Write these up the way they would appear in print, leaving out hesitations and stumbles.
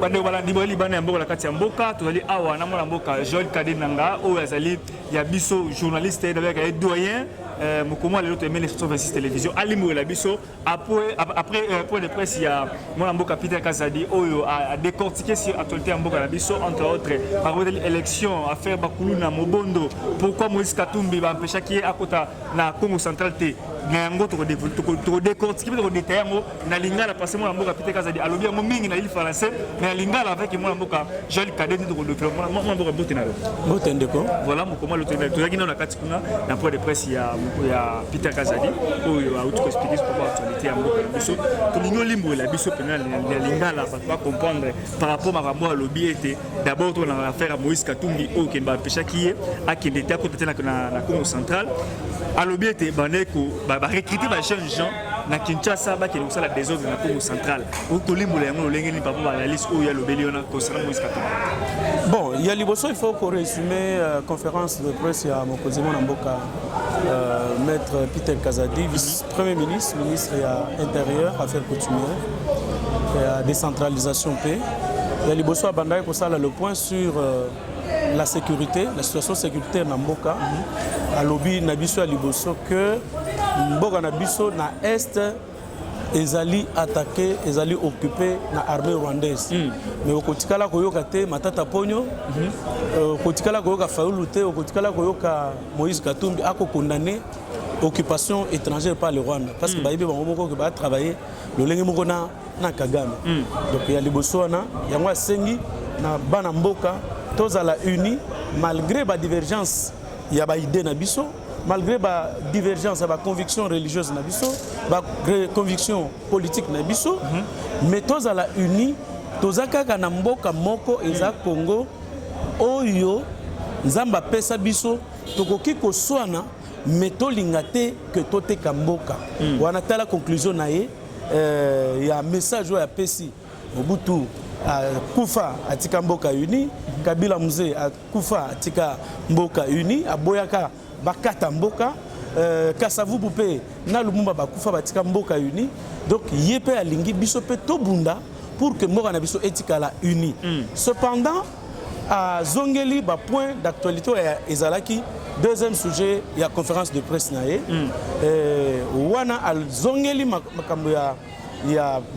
bande balandi boli bana mboka la kati ya mboka tozali awa na mona mboka Joël Kadenanga o azali ya biso journaliste d'abord ya doyen Mokomo lelo to emene 126 télévision alimwe la biso après point de presse ya mona mboka Peter Kazadi oyo a décortiquer sur actualité mboka la biso entre autres par élection affaire bakulu na Mobondo pourquoi Moïse Katumbi ba empêcher qui akota na Congo central te nyango to décortiquer to détailler ngo na lingala parce mona mboka Peter Kazadi alobi ngo mingi na il français mais lingala avec mona mboka Joël Kadeni to développer mona mboka botinalo botendeko voilà Mokomo le to zaki na kati kuna na point de presse ya Peter Kazadi oyo a autre expliquer pourquoi actualité ya mboka biso to lingo limbo la biso pena ya lingala pas comprendre par rapport à moi lobby était d'abord on a affaire à Moïse Katumbi au Kemba Pécha qui est à qui était à côté na Congo central à lobby était baneko ba recruter ba jeunes gens na Kinshasa ba qui est la désordre na Congo central au to limbo la yango lengeni papa ba la liste où il y a lobby on concernant Moïse Katumbi. Bon, il y a liboso il faut qu'on résume conférence de presse à Mokozimo Namboka maître Peter Kazadi vice-premier ministre à intérieur affaires coutumières et à décentralisation paix. Il y a liboso à Bandaï pour ça le point sur la sécurité, la situation sécuritaire na Mboka à lobby nabiso à liboso que Mboka nabiso na est ezali attaqué, ezali occupé na armée rwandaise. Mais au kotikala koyoka te matata ponyo, au kotikala koyoka faulu te, au kotikala koyoka Moïse Katumbi a condamné occupation étrangère par le Rwanda parce que baïbe bangomoko que ba travailler le lenge moko na Kagame. Donc il y a liboso na yango sengi na bana mboka toza la uni malgré ba divergence il y a ba idée na biso. Malgré la divergence, la conviction religieuse, la conviction politique, mais tous à la unie, tous à Kakanamboka, Moko, Eza Congo, Oyo, Zamba Pesa Biso, Tokoki Koswana, mais Tolingate que Tote Kamboka. On a la conclusion, il y a un message à Pessi, Mobutu, à Koufa, à Tikamboka Uni, Kabila Mouze, à Koufa, à Tikamboka Uni, à Boyaka. Bakata mboka kasavu poupé na lumumba bakufa batika mboka uni donc yepé alingi biso pe tobunda pour que mboka na biso etikala uni. Cependant à zongeli ba point d'actualité ya ezalaki deuxième sujet ya conférence de presse naé wana al zongeli makambo ya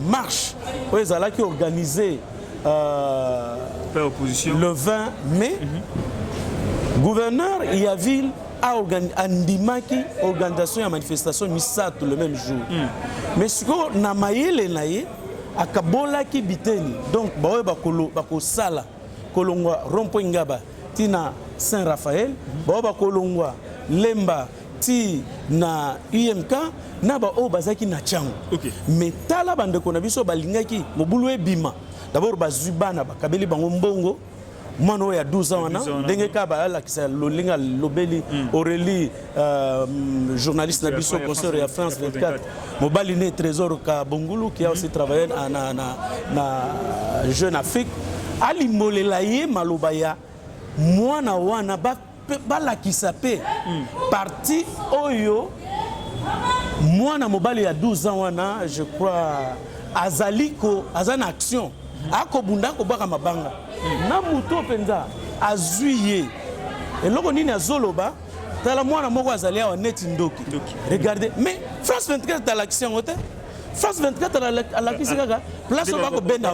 marche o ezalaki organisé le 20 mai gouverneur Yaville a andimaki organisation ya manifestation misato le même jour. Mais ce qu'on a maillé naye akabolaki biteni donc bawe bako sala kolongwa rompo ngaba tina Saint-Raphaël bawe bakolongwa lemba ti na UMK na ba o bazaki na chango. Mais tala bande ko na biso balingaki mobulu ebima d'abord bazubana bakabeli bango mbongo. Moi, il y a 12 ans, Aurélie, journaliste Nabiso, concert à France 24, Mobaline Trésor Kabongulu, qui a aussi travaillé en Jeune Afrique. Ali Molelaye Malobaya, moi, na bala qui s'appelle parti Oyo, moi, na Mobali il y a 12 ans, je crois, Azaliko, Azan Action, Akobunda Kobaka Mabanga. Na muto penza azuye eloko nini azoloba tala mwana moko azali awa neti ndoki regardez mais France 24 à l'action hote France 24 à l'action kaka place bako benda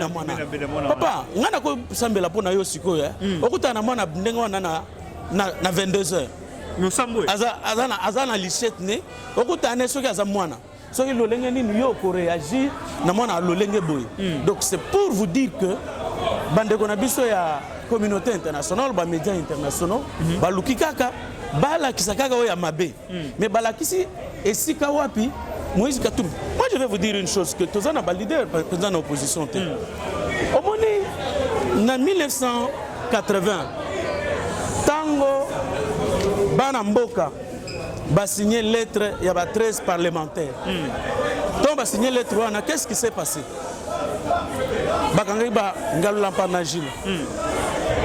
mwana papa ngana ko sambela pona yo sikoyo okuta na mwana ndenge wana na 22h nous azana lichette ne okuta ne soki aza mwana soki lolenge nini yo ko réagir na mwana lolenge boy donc c'est pour vous dire que bandeko na biso ya communauté internationale ba médias internationaux baluki kaka balakisa kaka oya mabe mais balakisi esika wapi Moïse Katumbi. Moi je vais vous dire une chose que tous na ba leader président de l'opposition au moni na 1980 tango bana mboka ba signé lettre ya ba 13 parlementaires donc ba signé lettre wana qu'est-ce qui s'est passé? Bakangi ba ngalula panajina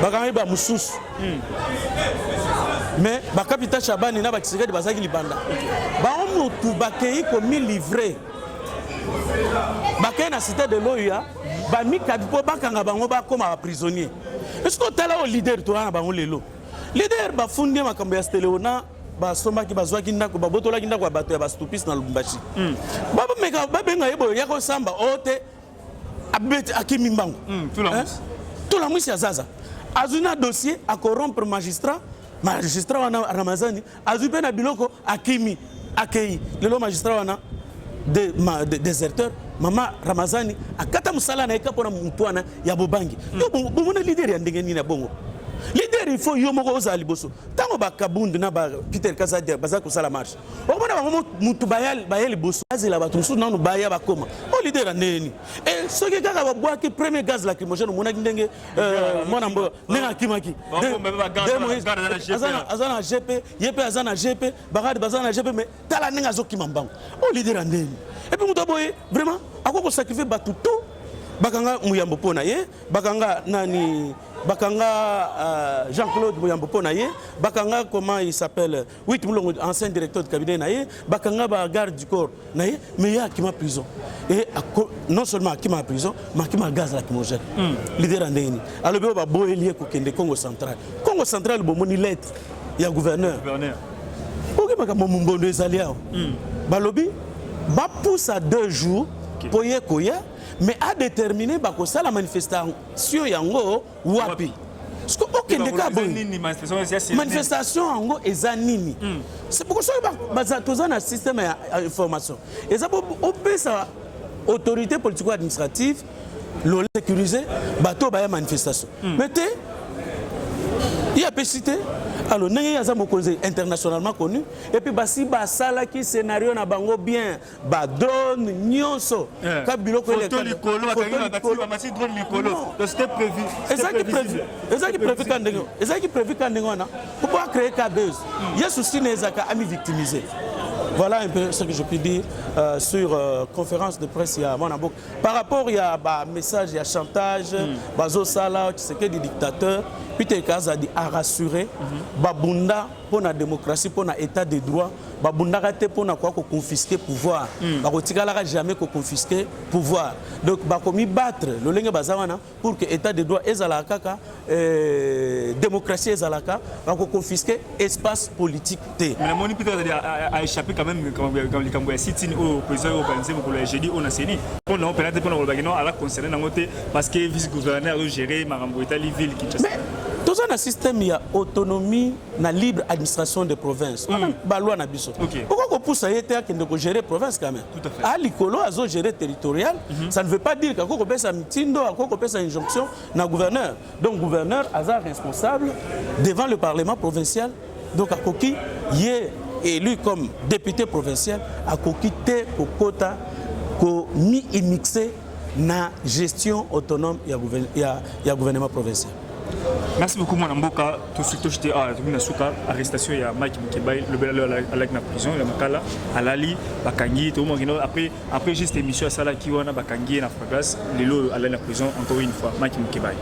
bakangi ba mususu mais ba capitaine Chabani na ba Tshisekedi bazaki libanda ba mutu bakei ko mi livrer bakay na cité de l'Oya ba mikabi po bakanga bango ba koma prisonnier. Est-ce que tala au leader to na bango lelo leader ba fundi makambo ya Stéléona ba somba ki bazwa ki ndako ba botola ki ndako bato ya ba stupis na Lubumbashi baba meka ba benga yebo ya ko samba ote abet akimi mbango tout la mwisi azaza azuna dossier à corrompre magistrat wana Ramazani azupe na biloko akimi akei lelo magistrat wana déserteur mama Ramazani akata musala na ekapo na mutwana ya bobangi yo bomona leader ya ndenge nini na bongo leader il faut yo moko oza liboso tango bakabundu na ba Peter Kazadi baza ko sala marche omona ba mutu bayali boso azela batu musu nanu baya bakoma o leader ndeni et soki kaka babwaki premier gaz lacrymogène mona ndenge mona mbo nenga kimaki azana GP yepe azana GP bagadi bazana GP mais tala nenga zokima mbango o leader ndeni et puis mutu boye vraiment akoko sacrifier batu tout bakanga muyambo pona ye bakanga nani bakanga Jean-Claude Muyambo pona ye bakanga comment il s'appelle Mulongo ancien directeur de cabinet na ye bakanga ba garde du corps na ye mais il y a qui m'a prison et non seulement qui m'a prison mais qui m'a gaz lacrymogène leader andeni alors ba boyeli ko kende Congo central bo moni lettre ya gouverneur OK makambo mbondo ezali awo balobi ba pousse à 2 jours pour ye koya mais a déterminé bako la manifestation yango wapi parce que aucun des cas manifestation yango ezanini c'est pourquoi ça bazatoza na système d'information et ça opesa autorité politico administrative le sécuriser bateau ba manifestation mais il y a pécité alors il y a un mokonzi internationalement connu et puis basi basala qui scénario na bango bien ba drone nyonso ka biloko ele photo likolo ba masi drone likolo donc c'était prévu ezaki prévu quand ngona pour pouvoir créer ka buzz yesu sinezaka ami victimisé. Voilà un peu ce que je peux dire sur conférence de presse à Monabok. Par rapport à un message, il y a chantage, Bazo Sala, c'est que des dictateurs, Peter Kazadi a rassuré, Babunda pour la démocratie, pour l'état de droit, Babunda raté pour confisquer pouvoir. Barotika n'a jamais confisquer pouvoir. Donc, Bakomi battre le lingue bazawana pour que l'état de droit et Zalaka, démocratie et Zalaka, confisquer espace politique. Mais la monnaie Peter a échappé quand même quand les Cambouais sitent au président organisé pour le jeudi on a séni. On l'a opéré pour le bagano à la concerné dans côté parce que vice-gouverneur géré Marambo Italie ville Kinshasa. Mais dans un système il y a autonomie, la libre administration des provinces. Baloi na biso. Pourquoi qu'on pousse à été que gérer province quand même? Tout à fait. À l'icolo à gérer territorial, ça ne veut pas dire qu'on peut faire mitindo, qu'on peut faire injonction na gouverneur. Donc gouverneur a responsable devant le parlement provincial. Donc à Koki, il est élu comme député provincial à Koki te kokota ko mi mixé na gestion autonome ya gouvernement provincial. Merci beaucoup mon Mboka. Tout de suite j'étais à Souka arrestation il y a Mike Mukebay le bel à la prison il y a Makala Alali Bakangi tout le monde après juste émission à Sala qui wana Bakangi na Fragas lelo à la prison encore une fois Mike Mukebay.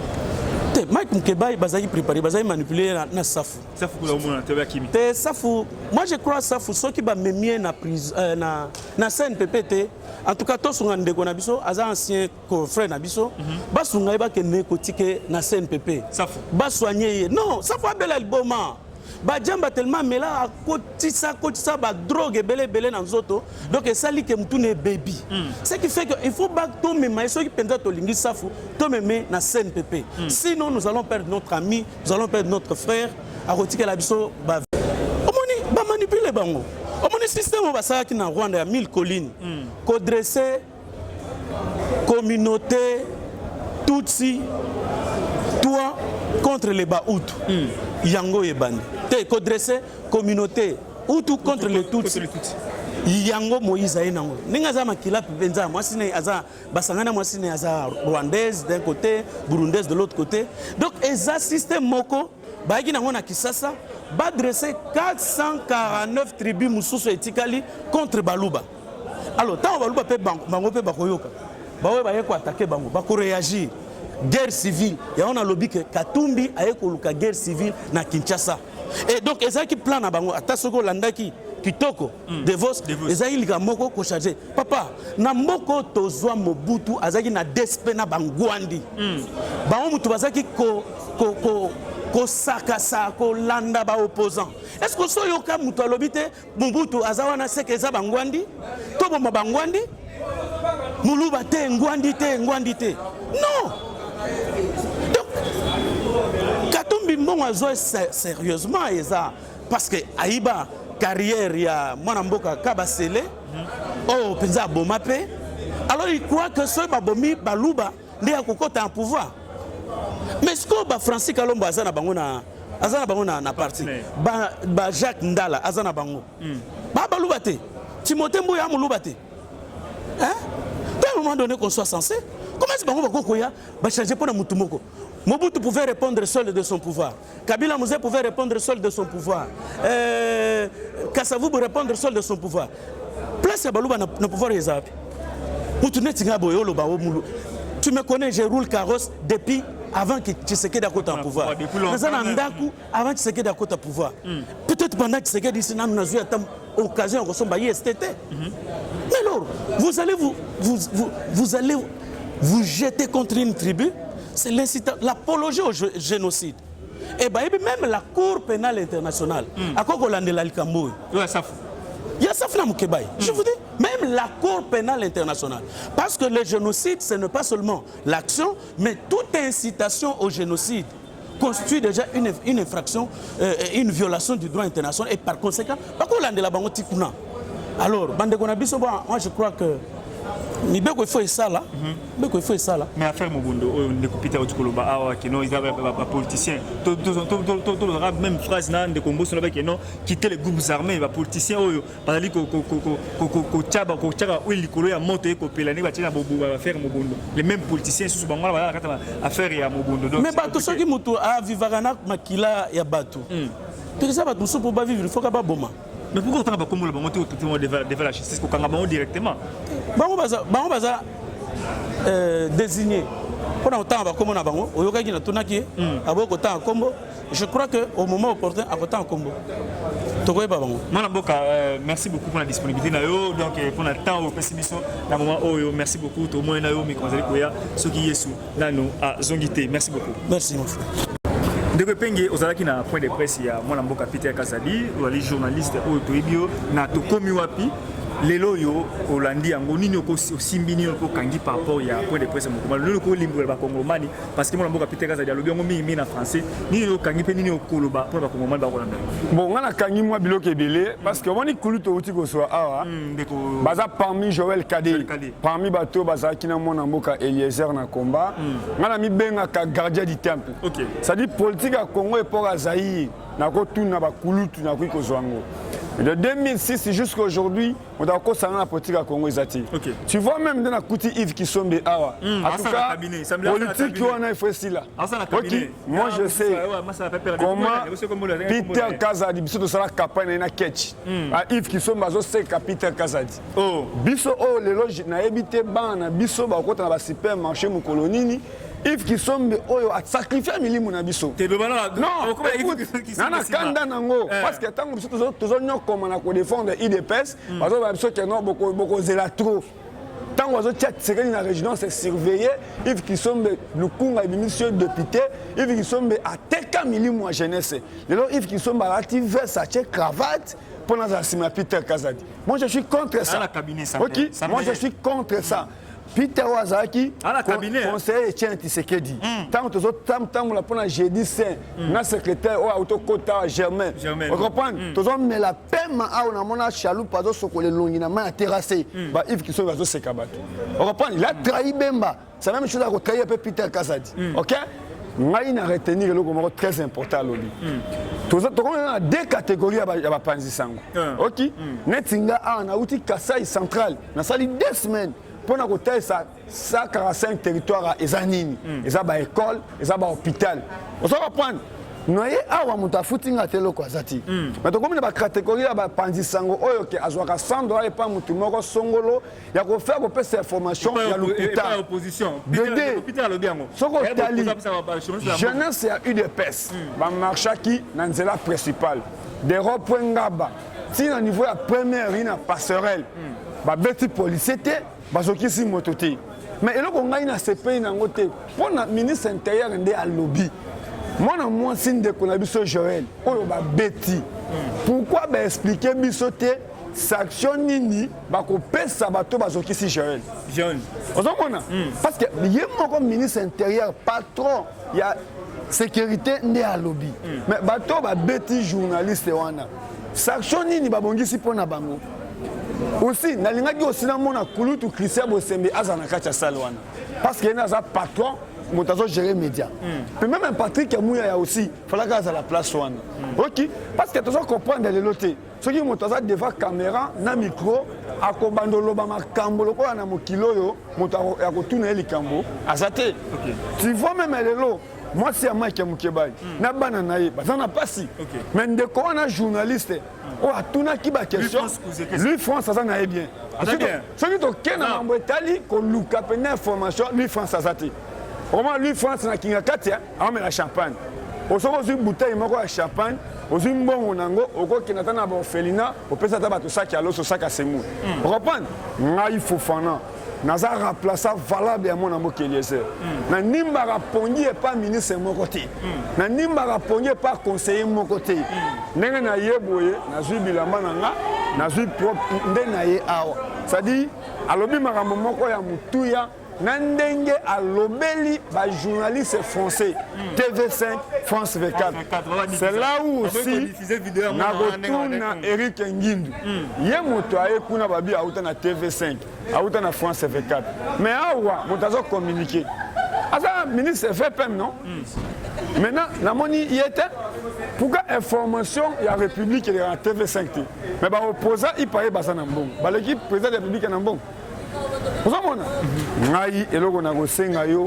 Mike Mukebay bazaki préparé bazaki manipulé na Safu. Safu pour le monde te Kimi. Te Safu moi je crois Safu ceux qui ba memie na prison na CNPP en tout cas tous on ndeko na biso aza ancien frère na biso basunga ba kene kotike na CNPP. Safu. Ba soigner non Safu abela alboma. Ba jamba tellement mais là kotisa ba drogue belé na nzoto donc ça li que mutune baby. Ce qui fait que il faut ba to mema ceux qui penza to lingi Safu to meme na CNPP. Sinon nous allons perdre notre ami, nous allons perdre notre frère à kotike la biso ba omoni ba manipuler bango. Omoni système ba ça qui na Rwanda ya 1000 collines. Ko dresser communauté Tutsi toi contre les Bahutu. Yango Ebani. Te ko dresser communauté Hutu contre les Tutsi. Yango Moïse Aïnango. Ninga za makila penza mwasine aza basangana mwasine aza rwandaise d'un côté, burundaise de l'autre côté. Donc eza système moko baiki nango na Kisasa ba dresser 449 tribus mususu etikali contre Baluba. Alors tant Baluba pe bango pe bakoyoka. Bawe ba yeko attaquer bango, ba ko réagir. Guerre civile. Et on a lobby que Katumbi a eu la guerre civile na Kinshasa. Et donc, ils ont qui plan à Bango, à Tasoko Landaki, kitoko Devos ezali likamoko ko charger papa na mboko tozwa Mobutu azaki na despe na bangwandi ba mutu bazaki ko sakasa ko landa ba opposant est-ce que so yoka mutu alobite Mobutu azawana seke za bangwandi to bomba bangwandi muluba te ngwandi te non donc Katumbi mbongo azo sérieusement eza parce que Aïba carrière ya mwana mboka Kabasele oh penza bomape alors il croit que ce babomi baluba ndi akokota en pouvoir mais ce que ba Francis Kalombo azana bango na parti ba Jacques Ndala azana bango ba baluba te Timothée Mboya muluba te hein à un moment donné qu'on soit censé comment est-ce bango bakokoya ba changer pour na mutumoko Mobutu pouvait répondre seul de son pouvoir. Kabila Mouzé pouvait répondre seul de son pouvoir. Kassavou pouvait répondre seul de son pouvoir. Place à Balouba n'a pouvoir les appuyer. Tu me connais, je roule carrosse depuis avant que Tshisekedi Dakota en pouvoir. Avant que Tshisekedi Dakota en pouvoir. Peut-être pendant que Tshisekedi ici, nous avons eu l'occasion de recevoir STT. Mais alors, vous allez vous jeter contre une tribu. C'est l'apologie au génocide. Et bien, même la Cour pénale internationale, à quoi on a la Likambo. Il y a ça. Je vous dis, même la Cour pénale internationale. Parce que le génocide, ce n'est pas seulement l'action, mais toute incitation au génocide constitue déjà une infraction, une violation du droit international. Et par conséquent, alors, moi je crois que il faut ça là. Mais affaire Mobundo, on est coupé au Tukoloba, qui non, ils avaient pas politiciens. Même phrase de combo sur le bec, non, quitter les groupes armés, les politiciens, par les les mêmes politiciens sous Bangola affaire à Mobundo. Mais tout ce qui mutu a vivagana makila ya batu. Tout ça va tout pour pas vivre, il faut pas boma. Mais pourquoi on ne peut pas monter au traitement devant la justice qu'on a directement? Bango baza désigné. Pendant autant ba komona bango, oyoka ki na tunaki aboko ta kombo. Je crois que au moment opportun akota en kombo. Tokoye ba bango. Mana Boka, merci beaucoup pour la disponibilité na yo donc pour le temps au pessimisme na moment oyo merci beaucoup to mo na yo mi konzali koya soki yesu nano a zongité. Merci beaucoup. Merci mon frère. Ndeko Penge ozalaki na point de presse ya mwana mboka Peter Kazadi wali journaliste oyo toyebio na tokomi wapi lelo yo olandi yango nini oko simbi nini oko kangi par rapport ya point de presse mokoma lelo ko limbwe ba kongomani parce que mwana mboka Peter Kazadi alobi yango mingi na français nini oko kangi pe nini okoloba pour ba kongomani ba kolanda bon ngana kangi mwa biloko ebele parce que moni kuluto uti ko so awa ndeko baza parmi Joël Kadé parmi bato baza kina mwana mboka Eliezer na combat ngana mi benga ka gardien du temple OK ça dit politique à Congo et pour Azaï na ko tuna ba kulutu na ko zwango. De 2006 jusqu'à aujourd'hui, on a encore la politique à Congo. Okay. Tu vois même dans la Kouti Yves qui sont des Awa. En tout cas, politique qui on a fait là. Okay. Moi je sais comment Peter Kazadi, biso de la campagne na Ketch. Yves qui sont bazo c'est Peter Kazadi. Oh, biso oh les loges na ebité bana biso ba kota na ba supermarché mu kolonini. Yves qui sont a sacrifié milimu na biso. Non, nana kanda nango parce que tant que tous on comme on a défendre IDPS, parce que biso que non beaucoup zela trop. Tant que on tient c'est la région c'est surveillé, Yves qui sont le kunga monsieur député, Yves qui sont à teka milimu à jeunesse. Les Yves qui sont balati vers sa cravate pour nous assumer Peter Kazadi. Moi je suis contre ça. OK, moi je suis contre ça. Peter Wazaki, conseiller Etienne Tshisekedi. Tant que nous avons pour jeudi saint, notre secrétaire Autokota Germain. Vous comprenez? Tous on met la peine à on a chalou pas de sokole longi na main terrassé. Bah Yves qui sont vazo sekabato. Vous comprenez? Il a trahi Bemba. C'est la même chose à trahir Peter Kazadi. OK? Ngai na retenir le comme très important lobby. Tous on a deux catégories à Panzi Sango. OK? Netinga a na outil Kasai central. Na sali 2 semaines. Pour nous côté ça 145 territoires ezanini eza ba école eza ba hôpital on va prendre noyé awa muta footinga telo kwa zati mais to comme na ba catégorie ba Panzi Sango oyo ke azwaka $100 et pas mutu moko songolo ya ko faire ko pesa information ya l'hôpital opposition l'hôpital lobiango soko tali jeunesse ya UDPS ba marchaki na nzela principale des ronds-points ngaba ti na niveau ya première ligne na passerelle babeti policier te bazokisi moto te mais eloko ngai na CPI nango te mpona ministre intérieur nde alobi mwana mwasi ndeko na biso Joël oyo babeti pourquoi baexplike biso te sanction nini bakopesa bato bazokisi Joël ozomona parce que ye moko ministre intérieur patron ya sécurité nde alobi mais bato babeti journaliste wana sanction nini babongisi mpona bango aussi nalingaki aussi namona kulutu Christian Bosembe aza na kati ya sale wana parce que yena aza patron moto azogérer média mais même Patrick Mouya ya aussi falaka aza la place wana ok parce que tozo comprendre lelo te soki moto aza devant caméra na micro akobanda oloba makambo lokola na mokili oyo moto ya kotuna ye likambo aza te tu vois même lelo moi c'est à Mike Mukebai na bana na ye baza na pasi mais ndeko wana journaliste o atuna ki ba question lui France aza na ye bien soki tokena mambo etali koluka pene information lui France aza te vraiment lui France na kinga kati amela champagne osoko ozwi bouteille moko ya champagne ozwi mbongo nango okokenda ta na baorphelina opesa ta bato saki ya loso saki ya semu reprendre ngai Fofana naza remplaçant valable ya mwana mboka Eliezer na nimbaka pongi epa ministre moko te na nimbaka pongi epa conseiller moko te ndenge na ye boye nazwi bilamba na nga nazwi propre nde na ye awa c'est-à-dire alobi makambo moko ya mutuya na ndenge alobeli ba journaliste français TV5 France 24 c'est là où aussi na retourna Eric Ngindu ye moto aye kuna babi auta na TV5 auta na France 24 mais awa moto azo communiquer asa ministre FPM non maintenant la moni yete pourquoi information ya République et la TV5 mais ba opposant il paraît basana mbongo ba l'équipe président de la République na mbongo ozomona ngai eloko na kosenga yo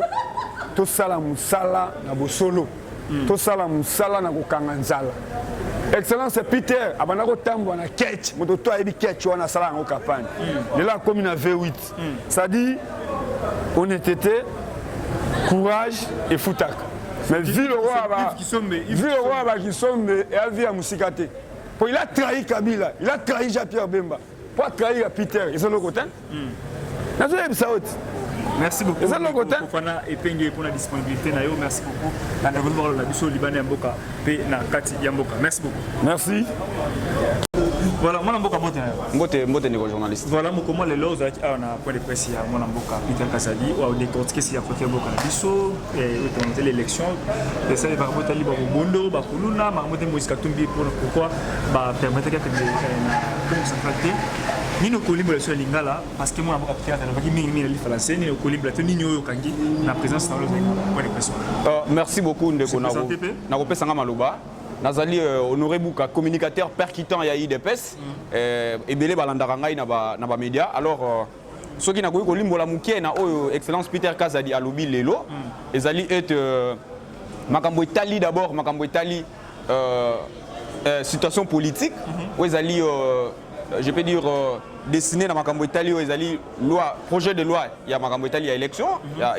tosala musala na bosolo tosala musala na kokanga nzala excellence Peter abanda kotambwa na catch moto to ayebi catch wana sala ngo campagne lelo akomi na V8 ça dit honnêteté courage et futaka mais vu le roi qui sombe et a vu à musikate pour il a trahi Kabila il a trahi Jean-Pierre Bemba pour trahir Peter et c'est le côté merci beaucoup pour la disponibilité. Merci beaucoup. Merci beaucoup. Merci. Voilà, moi Mboka Mbote niveau journaliste. Voilà, comment les lois on a point de presse à mon Mboka Peter Kazadi ou décortiquer si Afrique Mboka na biso et l'élection de ça va remonter libre au Bondo, ba Kuluna, Marmote Moïse Katumbi pourquoi ba permettre que comme ça traité ni no colibre sur lingala parce que moi Mboka Peter Kazadi mingi li français ni no colibre te ni nyo kangi na présence dans le point de presse. Merci beaucoup ndeko na kopesa nga maloba. Nazali honoré Bouka, communicateur percutant ya IDPS et belé balandaka ngai na ba média. Alors ceux qui na koyi kolimbola mukie na oyo excellence Peter Kazadi alobi lelo ezali être makambo etali d'abord makambo etali situation politique où ezali je peux dire destiné na makambo etali où ezali loi projet de loi ya makambo etali ya élection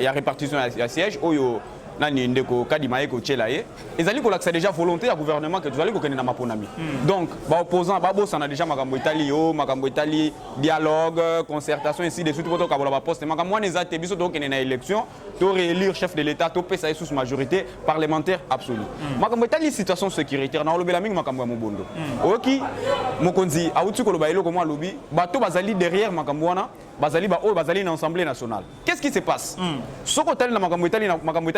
ya répartition ya siège oyo nani ndeko kadima eko tshelaye ezali ko laksa déjà volonté ya gouvernement que tozali ko kende na maponami donc ba opposant ba bossa na déjà makambo etali yo makambo etali dialogue concertation ainsi de suite poto kabola ba poste makambo wana ezate biso to kende na élection to réélire chef de l'état to pesa sous majorité parlementaire absolue makambo etali situation sécuritaire na lobela mingi makambo ya mobondo oki mokonzi awuti ko loba eloko mo lobi bato bazali derrière makambo wana bazali ba o bazali na assemblée nationale qu'est-ce qui se passe soko tali na makambo etali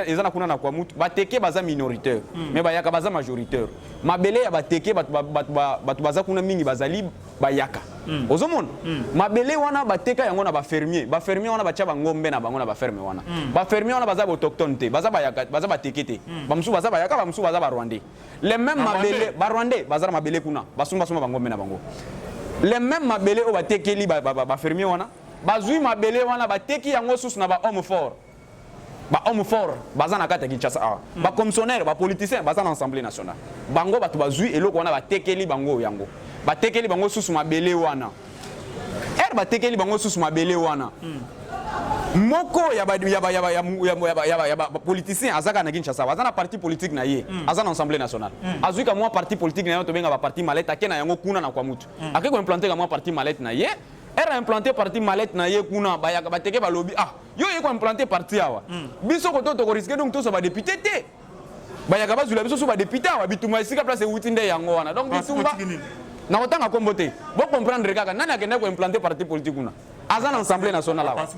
ezana kuna na kwa mutu bateke baza minoritaire mais bayaka baza majoritaire mabele ya bateke batu baza kuna mingi bazali bayaka ozomona mabele wana bateka yango na ba fermier wana bacha bangombe na bango na ba ferme wana ba fermier wana baza autochtone te baza bayaka baza bateke te bamusu baza bayaka bamusu baza ba rwandais les mêmes mabele ba rwandais baza na mabele kuna basumba bangombe na bango les mêmes mabele o batekeli ba fermier wana bazui mabele wana bateki yango susu na ba homme fort ba homme fort baza na kata Kinshasa ba commissionnaire ba politicien baza na assemblée nationale bango batu bazui eloko wana batekeli bango yango batekeli bango susu mabele wana batekeli bango susu mabele wana moko ya politicien azaka na Kinshasa azana parti politique na ye azana assemblée nationale azuika moi parti politique na yo to benga ba parti malette akena yango kuna na kwa mutu akeko implanter moi parti malette na ye era implanter parti malette na ye kuna bayaka bateke ba lobby yo yeko implanter parti awa biso ko to risquer donc to so ba député te bayaka bazula biso so ba député awa bituma esika place utinde yango wana donc bitumba na otanga kombote bo comprendre kaka nani akenda ko implanter parti politique kuna azan assemblée nationale awa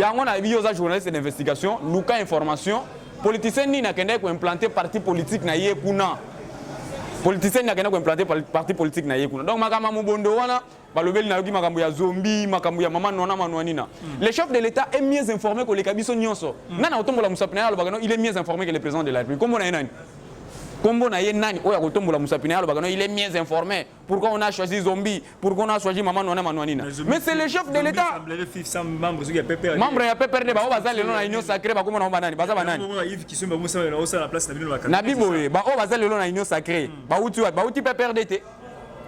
yango na biyo za journaliste d'investigation luka information politicien ni nakenda ko implanter parti politique na ye kuna politicien ni nakenda ko implanter parti politique na ye kuna donc makama mubondo wana balobeli na yoki makambo ya zombie makambo ya mama nona manwanina le chef de l'état est mieux informé que les kabiso nyonso nana otombola musapina alobaka il est mieux informé que le président de la République comment na nani Combo na nani oya kotombola musapina alobaka il est mieux informé pourquoi on a choisi zombie pourquoi on a choisi maman nona manwanina mais c'est le chef de l'état membre ya PPRD ba o bazali na union sacrée ba komona banani baza banani na biboye ba o bazali na union sacrée ba uti PPRD te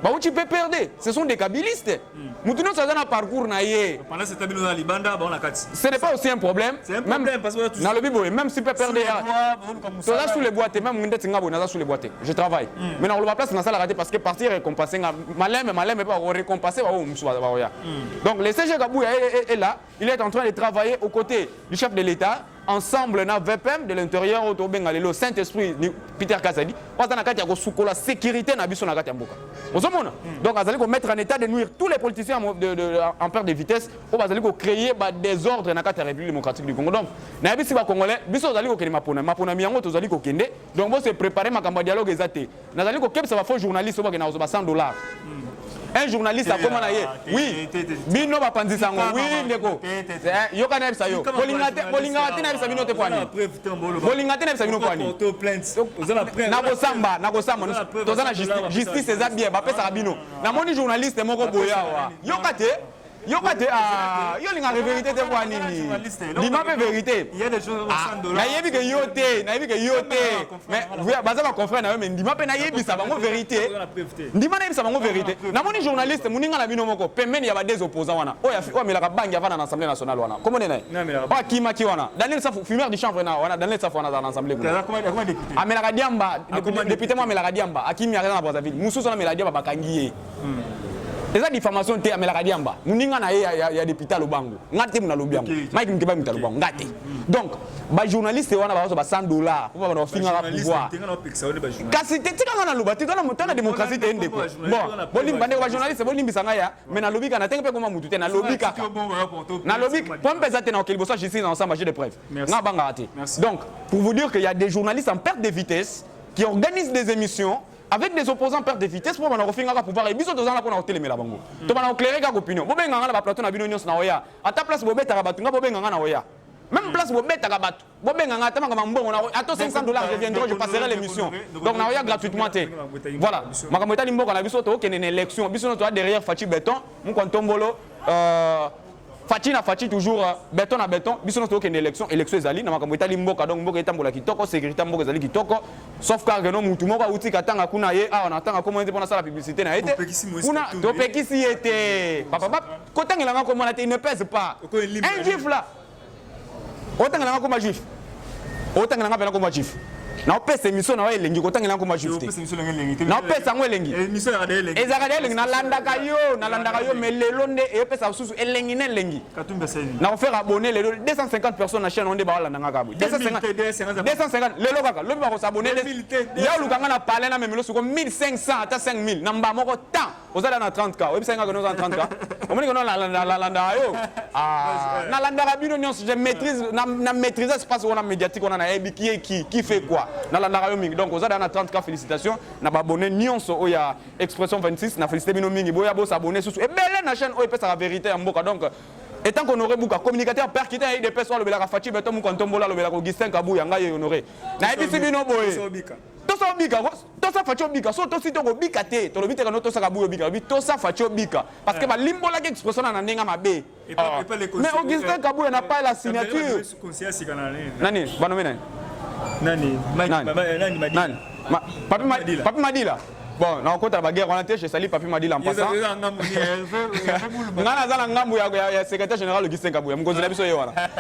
bah où tu peux perdre, ce sont des kabylistes. Maintenant ça donne un parcours naïe. Pendant cette année dans Libanda, on a 4. Ce n'est pas aussi un problème. C'est un problème parce que dans le Bible, même si peut perdre, tu as sous les boîtes, même on est sous les boîtes. Je travaille. Mais dans le place, on a ça la raté parce que partir récompenser malin mais pas récompenser donc le CG Kabouya est là, il est en train de travailler aux côtés du chef de l'État. Ensemble na VPM de l'intérieur au Tobenga le Saint-Esprit Peter Kazadi parce qu'on a kati ya la sécurité na biso na kati ya mboka ozomona donc azali ko mettre en état de nuire tous les politiciens en perte de vitesse au bazali ko créer ba désordre na kati ya République démocratique du Congo donc na bisi ba congolais biso azali ko kende mapona miango tozali ko kende donc bo se préparer makambo dialogue ezate nazali ko kebisa ba faux journaliste ba kena ba $100 un journaliste a comment naie oui bino ba pandisango oui ndeko yoka na bisa yo bolingate na bisa bino te kwani bolingate na bisa bino kwani na kosamba tozana justice eza bien ba pesa bino na moni journaliste moko boya wa yoka te yo linga vérité te kwa nini lima pe vérité il y a des choses au $100 na yebi que yote mais vous baza ba confrère na yo mais ndima pe na yebi sa bango vérité ndima na yebi sa bango vérité na moni journaliste muninga na bino moko pembeni ya ba des opposants wana oya melaka bangi avana na assemblée nationale wana comment nena ba kima ki wana Daniel Safu fumeur du chanvre na wana Daniel Safu wana dans l'assemblée kuna amelaka diamba député moi amelaka diamba akimi ya na Brazzaville mususu na melaka diamba bakangiye eza diffamation te amelaka diamba muninga na ye ya député lobango ngate muna lobiango Mike Mkeba muna lobango ngate donc ba journaliste wana ba $100 pour ba finga la pouvoir kasi te tika na loba tika na mutana démocratie te ndeko bon bolim bande ba journaliste bolim bisanga ya mais na lobika na tenga pe koma mutu te na lobika pompe za te na okeli bosa justice ensemble j'ai des preuves na banga raté donc pour vous dire qu'il y a des journalistes en perte de vitesse qui organisent des émissions avec des opposants perte de vitesse pour pouvoir pouvoir et biso tozana ko na hotel la bango to bana éclairer ka opinion bobenga ngala ba plateau na bino nyos na oya ata place bobeta ka batu nga bobenga ngana oya même place bobeta ka batu bobenga ngata manga mbongo na ato $500 je viendrai je passerai l'émission donc na oya gratuitement te voilà makambo etali mboko na biso to kene na élection biso no to derrière Fachi Béton mon kontombolo Fachi toujours béton à béton biso no to kene élection ezali na makambo etali mboka donc mboka etambola kitoko sécurité mboka ezali kitoko sauf car que non mutu moko uti katanga kuna ye on attend comment on pona ça la publicité na été kuna to pekisi été papa kotangela nga comment il ne pèse pas un juif là otangela nga comme juif otangela nga comme juif na opesa émission na elengi kotangela ngo majuste na opesa ngo elengi émission ya elengi ezaka elengi na landaka yo melelo nde epesa susu elengi na elengi na offert abonner les 250 personnes na chaîne onde ba wala ndanga kabu 250 lelo kaka lobi ba ko s'abonner ya lukanga na parler na memelo suko 1500 ata 5000 na mba moko temps ozala na 30k webisa nga ko na 30k omoni ko na landa yo na landaka bino nyonso je maîtrise na maîtriser espace on a médiatique on a na ebi qui fait quoi na landaka yo mingi donc ozala na 30k félicitations na ba abonner nyonso o ya expression 26 na féliciter bino mingi boya bo s'abonner susu et belle na chaîne o epesa la vérité ya mboka donc étant qu'on aurait beaucoup communicateur percuté avec des personnes le belaka Fachi Béton mu kontombola le belaka Augustin Kabouya ngai honoré na ebisi bino boye tosa bika tosa Fachi bika so tosi to bika te to lobite kana tosa Kabouya bika bi tosa Fachi bika parce que ba limbola ke expression na ndenga mabe mais Augustin Kabouya n'a pas la signature nani banomena nani Papi Madila Bon, on compte la guerre, on a été chez Sali, Papi m'a dit en passant. Secrétaire général de Gisèle Kabouya,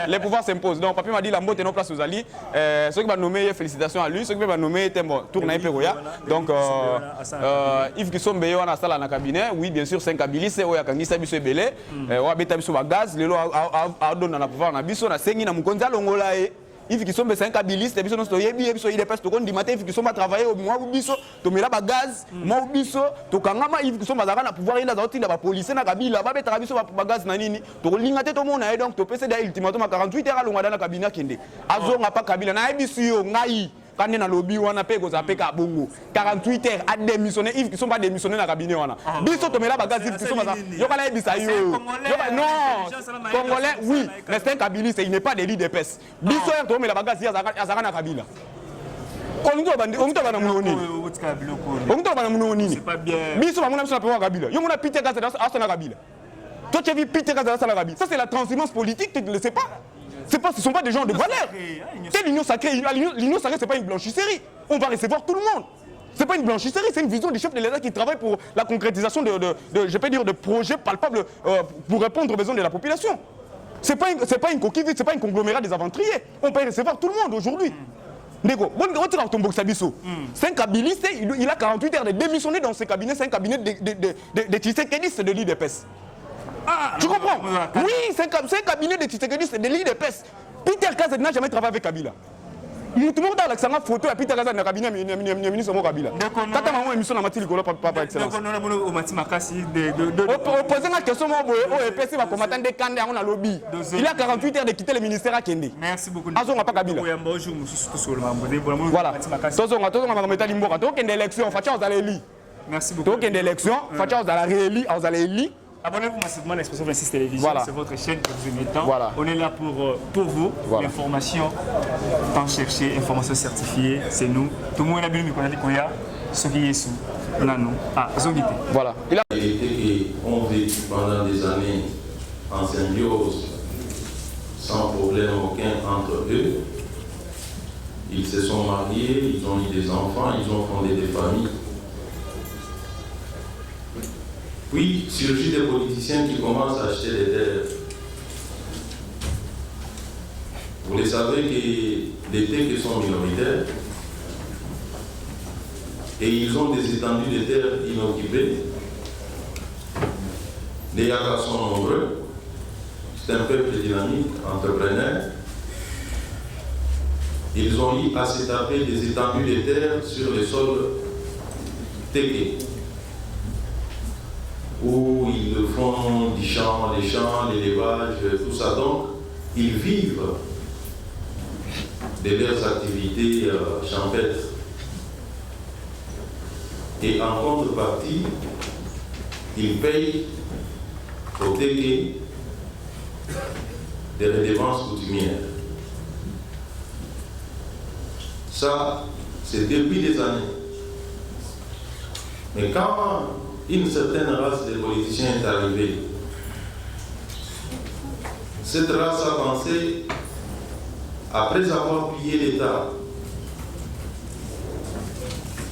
les pouvoirs s'imposent. Donc, Papi m'a dit la mot est non place aux alliés. Ceux qui vont nommer, félicitations à lui. Ceux qui vont nommer, tourne un peu. Donc, Yves Kisombe, on a ça dans le cabinet. Oui, bien sûr, c'est un cabinet. C'est où il y a Kangisa Bisso Belé. On a Beta Bisso Gaz. Les lois a donné dans le pouvoir. On a Bisso, on a Sengi, on a Mukonza, Longola. Yves Kisombe, c'est un cabiliste. Bisso, on a Bisso, il est pas stocké. Dimanche, Yves Kisombe a travaillé au mois où Bisso, tu mets là gaz. Moi où Bisso, tu kangama Yves Kisombe a le pouvoir. Il a sorti la police, na Kabila. Ba Beta Bisso va gaz nanini. Tu ringate tout le monde. Donc, tu peux céder ultimatum à 48 heures à l'ongada dans le cabinet Kende. Azo n'a pas Kabila. Na Bisso, ngai. Quand on est dans le lobby, on a payé aux appels à Bongo. 48 heures à démissionner, Yves qui sont pas démissionnés dans le cabinet. Bisso, tu mets là bagage, Yves qui sont pas. Yokalai Bissayo. Non, Congolais, oui, mais c'est un Kabiliste, il n'est pas des lits de peste. Bisso, tu mets la bagage, il y a Zakana Kabila. On c'est pas bien. Bisso, on a mis sur la première Kabila. Yo, on a pité Gaza dans la Kabila. Toi, tu as vu pité Gaza dans la Kabila. Ça, c'est la transhumance politique, tu ne le sais pas. Ce ne sont pas des gens de valeur. C'est l'union sacrée. L'union sacrée, ce n'est pas une blanchisserie. On va recevoir tout le monde. Ce n'est pas une blanchisserie, c'est une vision du chef de l'État qui travaille pour la concrétisation de projets palpables pour répondre aux besoins de la population. Ce n'est pas une coquille vide, ce n'est pas un conglomérat des aventuriers. On peut recevoir tout le monde aujourd'hui. C'est un kabiliste, il a 48 heures de démissionner dans ce cabinet, c'est un cabinet de Tshisekedi de l'IDPS. Ah, tu comprends? Oui, c'est un cabinet de Tshisekedi, c'est de l'île de peste. Peter Kaza n'a jamais travaillé avec Kabila. Tout le monde a la photo à Peter Kaza dans le cabinet ministre de Kabila. Quand on a une émission dans Mathilde Golo, papa excellence. Donc on a Mati Makasi opposé la question, au EPC va combattre des candidats, on a lobby. Il a 48 heures de quitter le ministère à Kende. Merci beaucoup. Azon n'a pas Kabila. Voilà. Tozon a mettre l'imboka. Donc une élection, Fatia Ozaleli. Merci beaucoup. Donc une élection, Fatia Ozaleli. Abonnez-vous massivement à l'Expression 26 Télévision, voilà. C'est votre chaîne que vous aimez tant. Voilà. On est là pour vous, voilà. L'information, tant chercher, information certifiée, c'est nous. Tout le monde a bien dit qu'on y a ce qui est sous. Voilà. La réalité qu'on vécu pendant des années en symbiose, sans problème aucun entre eux. Ils se sont mariés, ils ont eu des enfants, ils ont fondé des familles. Puis, surgit des politiciens qui commencent à acheter des terres. Vous le savez que les terres sont minoritaires et ils ont des étendues de terres inoccupées. Les Yagas sont nombreux. C'est un peuple dynamique, entrepreneur. Ils ont eu à se taper des étendues de terre sur les sols téqués, où ils font du champ, les champs, l'élevage, tout ça. Donc, ils vivent de leurs activités champêtres. Et en contrepartie, ils payent au téqué des redevances coutumières. Ça, c'est depuis des années. Mais quand une certaine race de politiciens est arrivée, cette race a pensé, après avoir pillé l'État,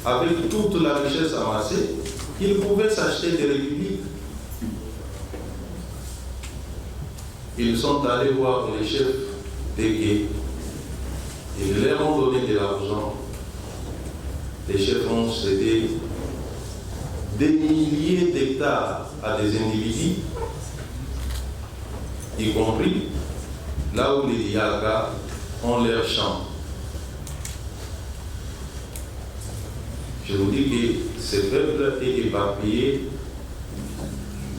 avec toute la richesse amassée, qu'ils pouvaient s'acheter des républiques. Ils sont allés voir les chefs téqués. Ils leur ont donné de l'argent. Les chefs ont cédé des milliers d'hectares à des individus, y compris là où les Yagas ont leurs champs. Je vous dis que ce peuple est éparpillé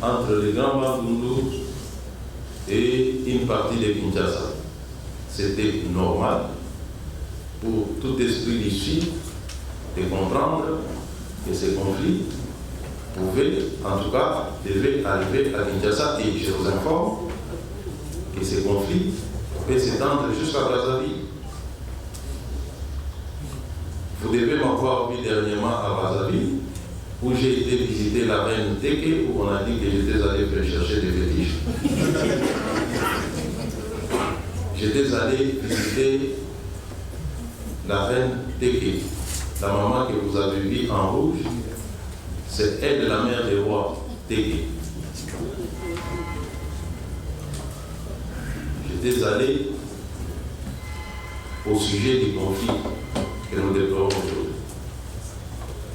entre les grands Bandundu et une partie de Kinshasa. C'était normal pour tout esprit d'ici de comprendre que ces conflits pouvaient, en tout cas, devaient arriver à Kinshasa. Et je vous informe que ces conflits peuvent s'étendre jusqu'à Brazzaville. Vous devez m'avoir vu dernièrement à Brazzaville, où j'ai été visiter la reine Téké, où on a dit que j'étais allé chercher des fétiches. J'étais allé visiter la reine Téké, la maman que vous avez vue en rouge, c'est elle la mère des rois, Tégué. J'étais allé au sujet du conflit que nous déplorons aujourd'hui.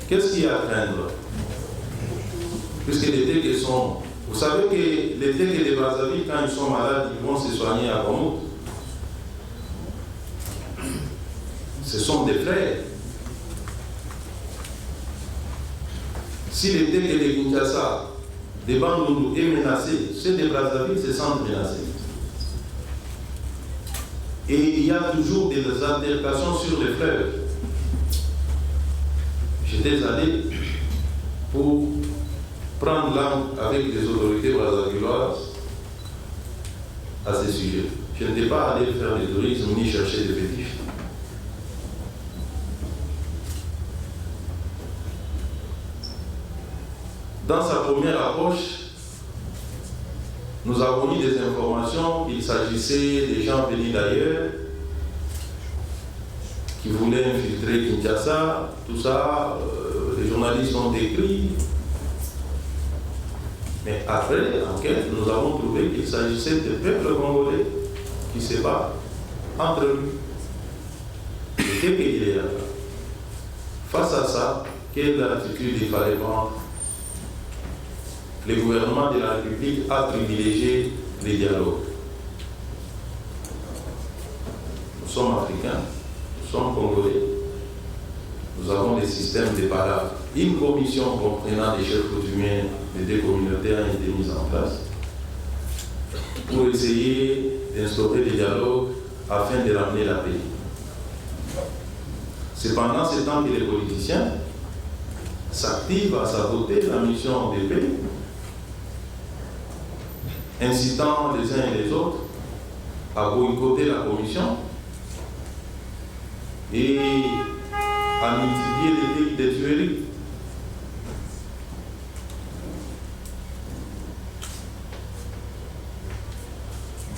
Qu'est-ce qu'il y a à craindre? Puisque les Tégués sont... Vous savez que les Tégués de Brazzaville, quand ils sont malades, ils vont se soigner à Komut. Ce sont des frères. Si les Tégués de Kinshasa, des Bandundu est menacé, ceux de Brazzaville se sentent menacés. Et il y a toujours des altercations sur les fleuves. J'étais allé pour prendre langue avec les autorités brazzavilloises à ce sujet. Je n'étais pas allé faire du tourisme ni chercher des fétiches. Dans sa première approche, nous avons eu des informations qu'il s'agissait des gens venus d'ailleurs, qui voulaient infiltrer Kinshasa, tout ça, les journalistes ont écrit. Mais après l'enquête, nous avons trouvé qu'il s'agissait de peuples congolais qui se battent entre eux. Et qu'est-ce qu'il est là? Face à ça, quelle attitude il fallait prendre? Le gouvernement de la République a privilégié les dialogues. Nous sommes africains, nous sommes congolais. Nous avons des systèmes de parades. Une commission comprenant des chefs coutumiers des deux communautés a été mise en place pour essayer d'instaurer des dialogues afin de ramener la paix. C'est pendant ce temps que les politiciens s'activent à saboter la mission de paix, incitant les uns et les autres à boycotter la commission et à multiplier les délits de tueries.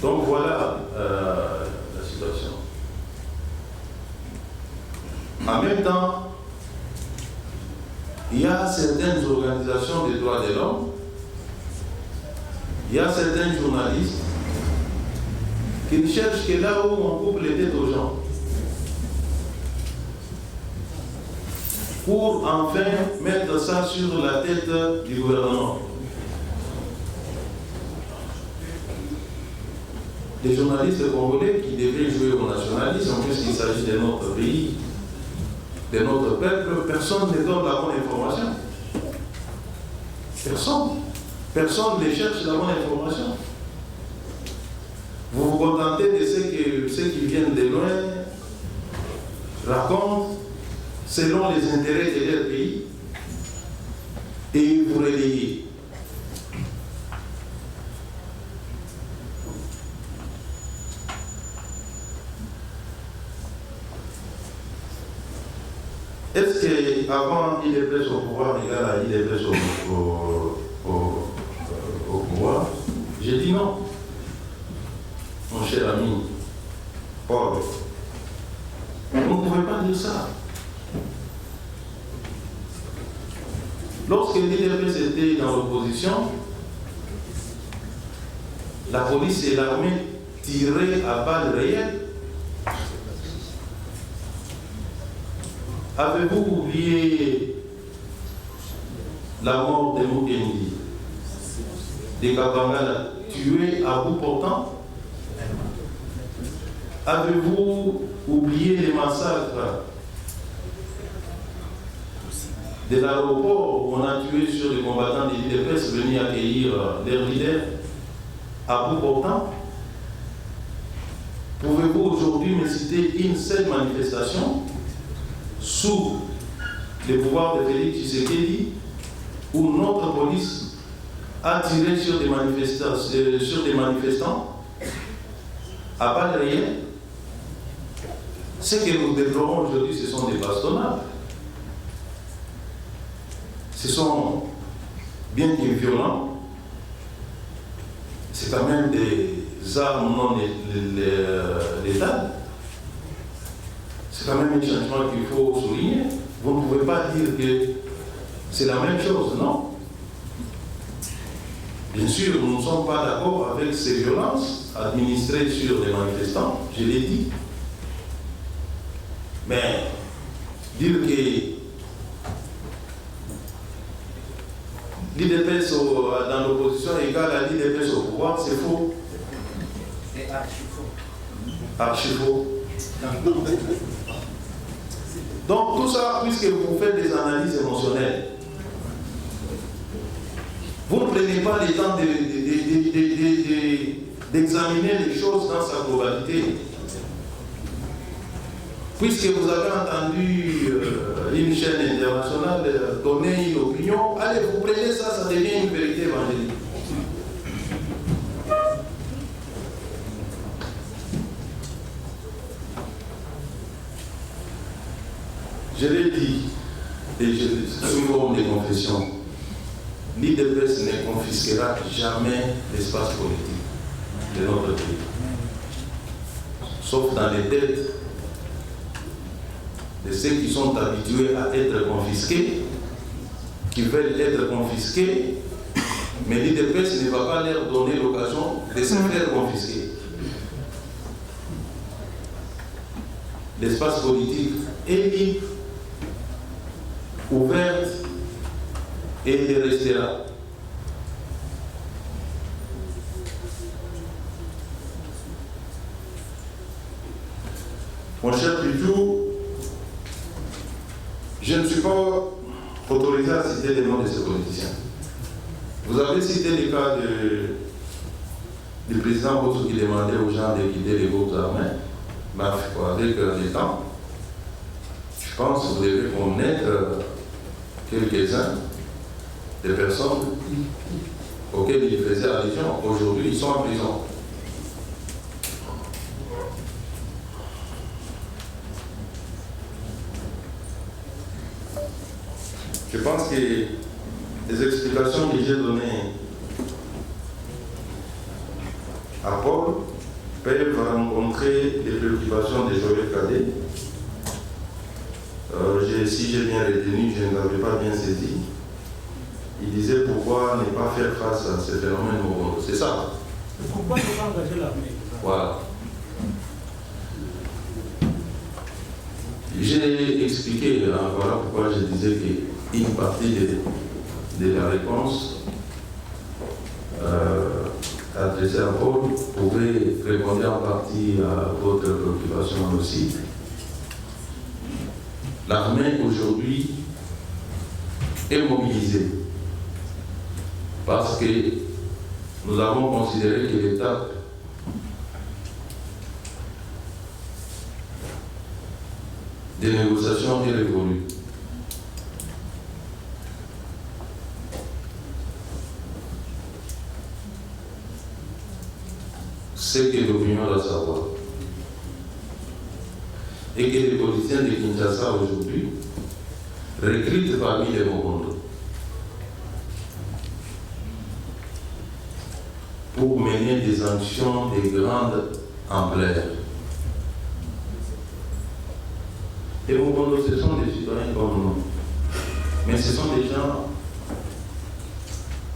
Donc voilà la situation. En même temps, il y a certaines organisations des droits de l'homme, il y a certains journalistes qui ne cherchent que là où on coupe les têtes aux gens, pour enfin mettre ça sur la tête du gouvernement. Des journalistes congolais qui devraient jouer au nationalisme, puisqu'il s'agit de notre pays, de notre peuple, personne ne donne la bonne information. Personne. Personne ne cherche la bonne information. Vous vous contentez de ce que ceux qui viennent de loin racontent selon les intérêts de leur pays et vous relayez. Est-ce qu'avant il est prêt au pouvoir égal à il est prêt au pouvoir? J'ai dit non. Mon cher ami Paul, vous ne pouvez pas dire ça. Lorsque l'IDPS était dans l'opposition, la police et l'armée tiraient à balles réelles. Avez-vous oublié la mort de Mukendi, des Kabangala tués à bout portant? Avez-vous oublié les massacres de l'aéroport où on a tué sur les combattants de l'IDPS venus accueillir leur leader à bout portant? Pouvez-vous aujourd'hui me citer une seule manifestation sous le pouvoir de Félix Tshisekedi où notre police a tiré sur des manifestants à balles réelles? Ce que nous déplorons aujourd'hui, ce sont des bastonnades. Ce sont, bien que violents, c'est quand même des armes non létales. C'est quand même un changement qu'il faut souligner. Vous ne pouvez pas dire que c'est la même chose, non? Bien sûr, nous ne sommes pas d'accord avec ces violences administrées sur les manifestants, je l'ai dit. Mais dire que l'IDPS dans l'opposition égale à l'IDPS au pouvoir, c'est faux. C'est archi faux. Archi faux. Donc tout ça, puisque vous faites des analyses émotionnelles, vous ne prenez pas le temps d'examiner les choses dans sa globalité. Puisque vous avez entendu une chaîne internationale donner une opinion, allez, vous prenez ça, ça devient une vérité évangélique. Je l'ai dit, et je suis forme de confession, l'IDPS ne confisquera jamais l'espace politique de notre pays. Sauf dans les têtes de ceux qui sont habitués à être confisqués, qui veulent être confisqués, mais l'IDPS ne va pas leur donner l'occasion de se faire confisquer. L'espace politique est libre, ouvert et il restera. Mon cher Pidou, je ne suis pas autorisé à citer les noms de ces politiciens. Vous avez cité le cas du président Bosso qui demandait aux gens de quitter les groupes armés. Avec le temps, je pense que vous devez connaître quelques-uns des personnes auxquelles il faisait allusion. Aujourd'hui, ils sont en prison. Je pense que les explications que j'ai données à Paul peuvent rencontrer les préoccupations de Joël Cadet. Si j'ai bien retenu, je ne l'avais pas bien saisi. Il disait pourquoi ne pas faire face à ce phénomène au Congo. C'est ça. Pourquoi ne pas engager l'armée? Voilà. J'ai expliqué, voilà pourquoi je disais qu'une partie de la réponse adressée à Paul pouvait répondre en partie à votre préoccupation aussi. L'armée aujourd'hui est mobilisée parce que nous avons considéré que l'étape des négociations est révolue. C'est que l'opinion doit savoir. Et que les politiciens de Kinshasa aujourd'hui recrutent parmi les Mokondo pour mener des actions de grande ampleur. Les Mokondo, ce sont des citoyens comme nous, mais ce sont des gens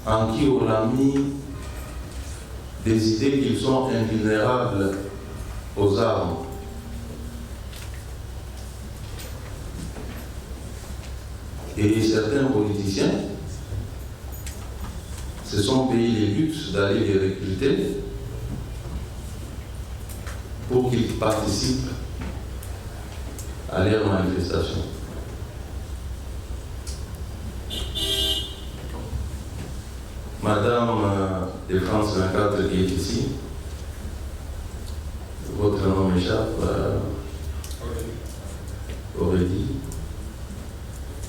en qui on a mis des idées qu'ils sont invulnérables aux armes. Et certains politiciens se sont payés les luxes d'aller les recruter pour qu'ils participent à leurs manifestations. Madame de France 24 qui est ici, votre nom m'échappe, Aurélie.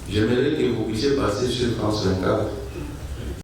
J'aimerais que vous puissiez passer sur France 24